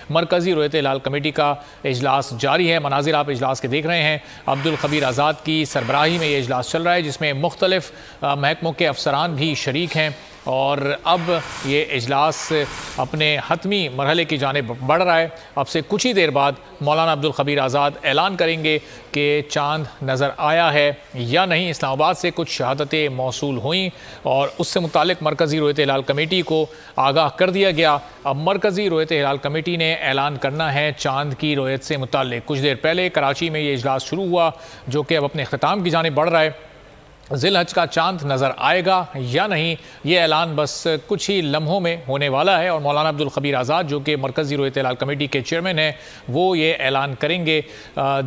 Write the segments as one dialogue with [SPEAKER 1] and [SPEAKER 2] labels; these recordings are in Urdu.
[SPEAKER 1] مرکزی رویت ہلال کمیٹی کا اجلاس جاری ہے۔ مناظر آپ اجلاس کے دیکھ رہے ہیں۔ عبدالخبیر آزاد کی سربراہی میں یہ اجلاس چل رہا ہے، جس میں مختلف محکموں کے افسران بھی شریک ہیں، اور اب یہ اجلاس اپنے حتمی مرحلے کی جانب بڑھ رہا ہے۔ اب سے کچھ ہی دیر بعد مولانا عبدالخبیر آزاد اعلان کریں گے کہ چاند نظر آیا ہے یا نہیں۔ اسلام آباد سے کچھ شہادتیں موصول ہوئیں اور اس سے متعلق مرکزی رویت ہلال کمیٹی کو آگاہ کر دیا گیا۔ اب مرکزی رویت ہلال کمیٹی نے اعلان کرنا ہے چاند کی رویت سے متعلق۔ کچھ دیر پہلے کراچی میں یہ اجلاس شروع ہوا، جو کہ اب اپنے اختتام کی جانب بڑھ رہا ہے۔ ذی الحج کا چاند نظر آئے گا یا نہیں، یہ اعلان بس کچھ ہی لمحوں میں ہونے والا ہے، اور مولانا عبدالخبیر آزاد جو کہ مرکزی رویت ہلال کمیٹی کے چیئرمین ہیں، وہ یہ اعلان کریں گے۔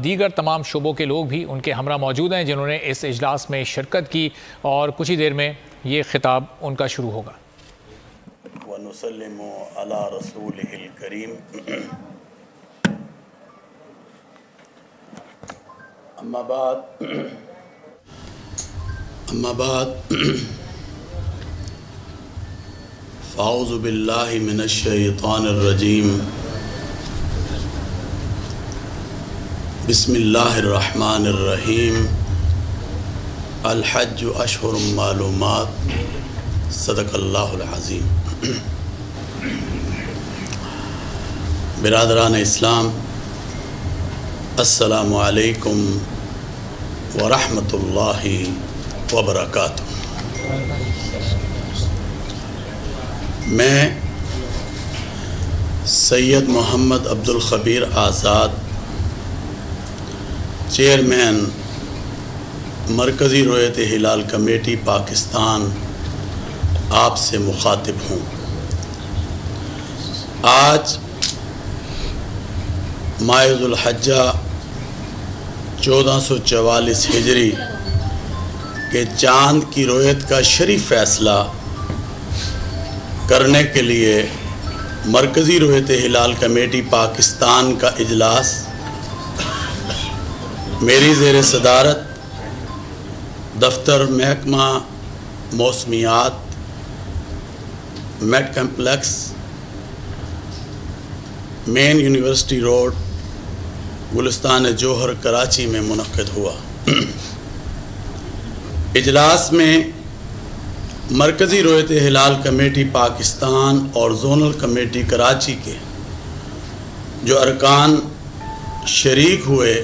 [SPEAKER 1] دیگر تمام شعبوں کے لوگ بھی ان کے ہمراہ موجود ہیں جنہوں نے اس اجلاس میں شرکت کی، اور کچھ ہی دیر میں یہ خطاب ان کا شروع ہوگا۔
[SPEAKER 2] وَنُسَلِّمُ عَلَىٰ رَسُولِهِ الْكَرِيمِ اما بعد فاعوذ باللہ من الشیطان الرجیم بسم اللہ الرحمن الرحیم الحج اشہر معلومات صدق اللہ العظیم۔ برادران اسلام، السلام علیکم ورحمۃ اللہ وبرکاتہ۔ میں سید محمد عبدالخبیر آزاد، چیئرمین مرکزی رویت ہلال کمیٹی پاکستان، آپ سے مخاطب ہوں۔ آج ماہ ذو الحجہ 1444 ہجری کہ چاند کی رویت کا شریف فیصلہ کرنے کے لیے مرکزی رویت ہلال کمیٹی پاکستان کا اجلاس میری زیر صدارت دفتر محکمہ موسمیات، میٹ کمپلیکس، مین یونیورسٹی روڈ، گلستان جوہر، کراچی میں منعقد ہوا۔ اجلاس میں مرکزی رویت ہلال کمیٹی پاکستان اور زونل کمیٹی کراچی کے جو ارکان شریک ہوئے،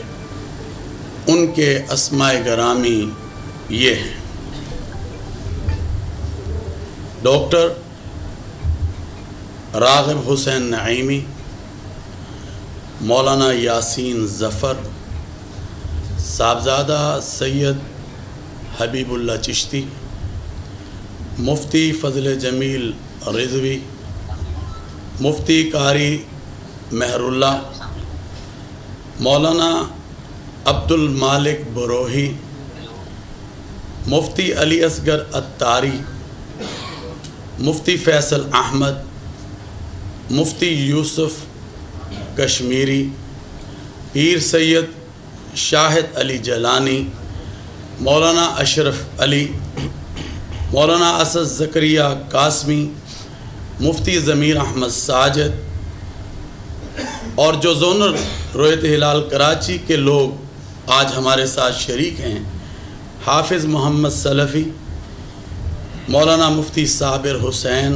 [SPEAKER 2] ان کے اسماء گرامی یہ ہیں: ڈاکٹر راغب حسین نعیمی، مولانا یاسین ظفر، صاحبزادہ سید حبیب اللہ چشتی، مفتی فضل جمیل رضوی، مفتی قاری مہر اللہ، مولانا عبد المالک بروہی، مفتی علی اصغر اتاری، مفتی فیصل احمد، مفتی یوسف کشمیری، پیر سید شاہد علی جیلانی، مولانا اشرف علی، مولانا اسد زکریہ قاسمی، مفتی ضمیر احمد ساجد، اور جو زونل رویت ہلال کراچی کے لوگ آج ہمارے ساتھ شریک ہیں: حافظ محمد سلفی، مولانا مفتی صابر حسین،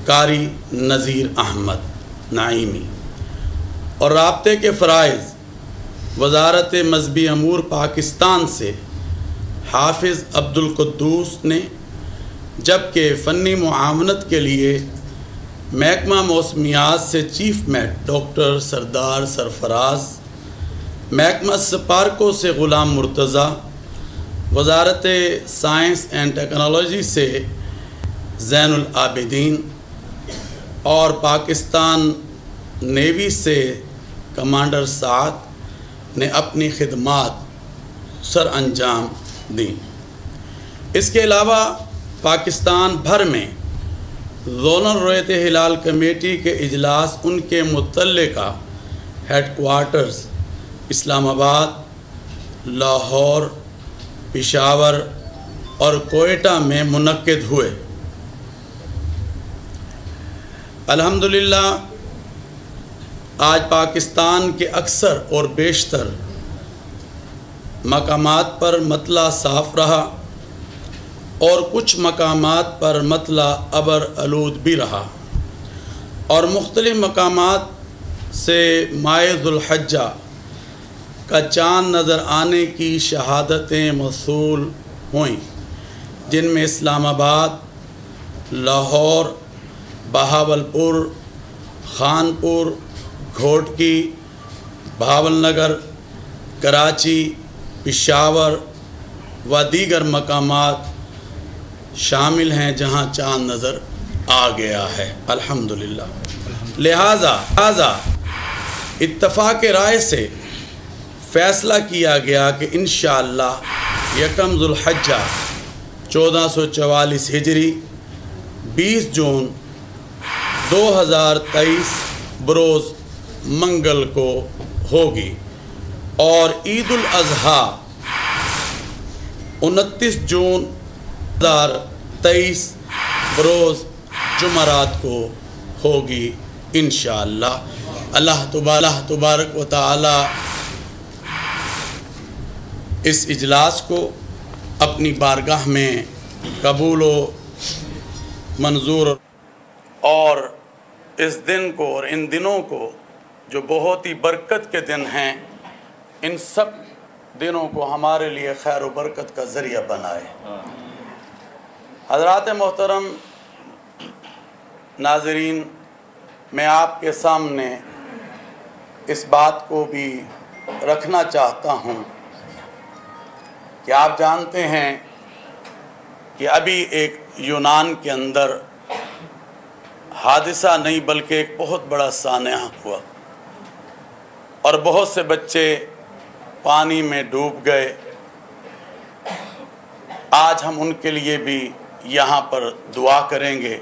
[SPEAKER 2] قاری نذیر احمد نعیمی، اور رابطے کے فرائض وزارت مذہبی امور پاکستان سے حافظ عبد القدوس نے، جبکہ فنی معاونت کے لیے محکمہ موسمیات سے چیف میٹ ڈاکٹر سردار سرفراز، محکمہ سپارکو سے غلام مرتضیٰ، وزارت سائنس اینڈ ٹیکنالوجی سے زین العابدین، اور پاکستان نیوی سے کمانڈر سعد نے اپنی خدمات سر انجام دیں۔ اس کے علاوہ پاکستان بھر میں زونل رویت ہلال کمیٹی کے اجلاس ان کے متعلقہ ہیڈ کوارٹرز اسلام آباد، لاہور، پشاور اور کوئٹہ میں منعقد ہوئے۔ الحمدللہ آج پاکستان کے اکثر اور بیشتر مقامات پر مطلع صاف رہا اور کچھ مقامات پر مطلع ابر آلود بھی رہا، اور مختلف مقامات سے ماہ ذو الحجہ کا چاند نظر آنے کی شہادتیں موصول ہوئیں، جن میں اسلام آباد، لاہور، بہاولپور، خانپور، گھوٹکی، بھاول نگر، کراچی، پشاور و دیگر مقامات شامل ہیں جہاں چاند نظر آ گیا ہے الحمدللہ۔ لہٰذا اتفاق رائے سے فیصلہ کیا گیا کہ انشاءاللہ یکم ذو الحجہ 1444 ہجری 20 جون 2023 بروز منگل کو ہوگی، اور عید الاضحیٰ 29 جون 2023 بروز جمعرات کو ہوگی انشاءاللہ۔ اللہ تبارک و تعالی اس اجلاس کو اپنی بارگاہ میں قبول و منظور، اور اس دن کو اور ان دنوں کو جو بہت ہی برکت کے دن ہیں، ان سب دنوں کو ہمارے لیے خیر و برکت کا ذریعہ بنائے۔ حضرات محترم ناظرین، میں آپ کے سامنے اس بات کو بھی رکھنا چاہتا ہوں کہ آپ جانتے ہیں کہ ابھی ایک یونان کے اندر حادثہ نہیں بلکہ ایک بہت بڑا سانحہ ہوا، اور بہت سے بچے پانی میں ڈوب گئے۔ آج ہم ان کے لیے بھی یہاں پر دعا کریں گے،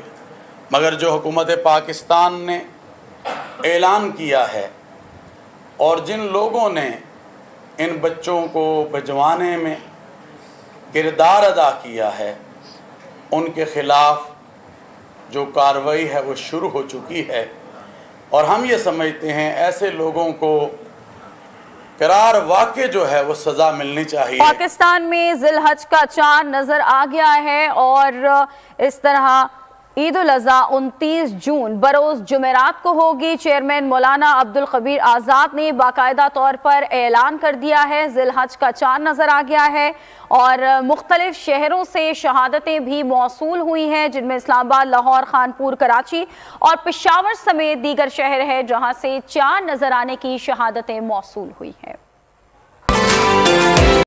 [SPEAKER 2] مگر جو حکومت پاکستان نے اعلان کیا ہے اور جن لوگوں نے ان بچوں کو بچوانے میں کردار ادا کیا ہے، ان کے خلاف جو کارروائی ہے وہ شروع ہو چکی ہے، اور ہم یہ سمجھتے ہیں ایسے لوگوں کو قرار واقع جو ہے وہ سزا ملنی چاہیے۔
[SPEAKER 3] پاکستان میں ذی الحج کا چاند نظر آ گیا ہے، اور اس طرح عید الاضحیٰ 29 جون بروز جمعرات کو ہوگی۔ چیئرمین مولانا عبدالخبیر آزاد نے باقاعدہ طور پر اعلان کر دیا ہے ذی الحج کا چاند نظر آ گیا ہے، اور مختلف شہروں سے شہادتیں بھی موصول ہوئی ہیں، جن میں اسلام آباد، لاہور، خانپور، کراچی اور پشاور سمیت دیگر شہر ہیں جہاں سے چاند نظر آنے کی شہادتیں موصول ہوئی ہیں۔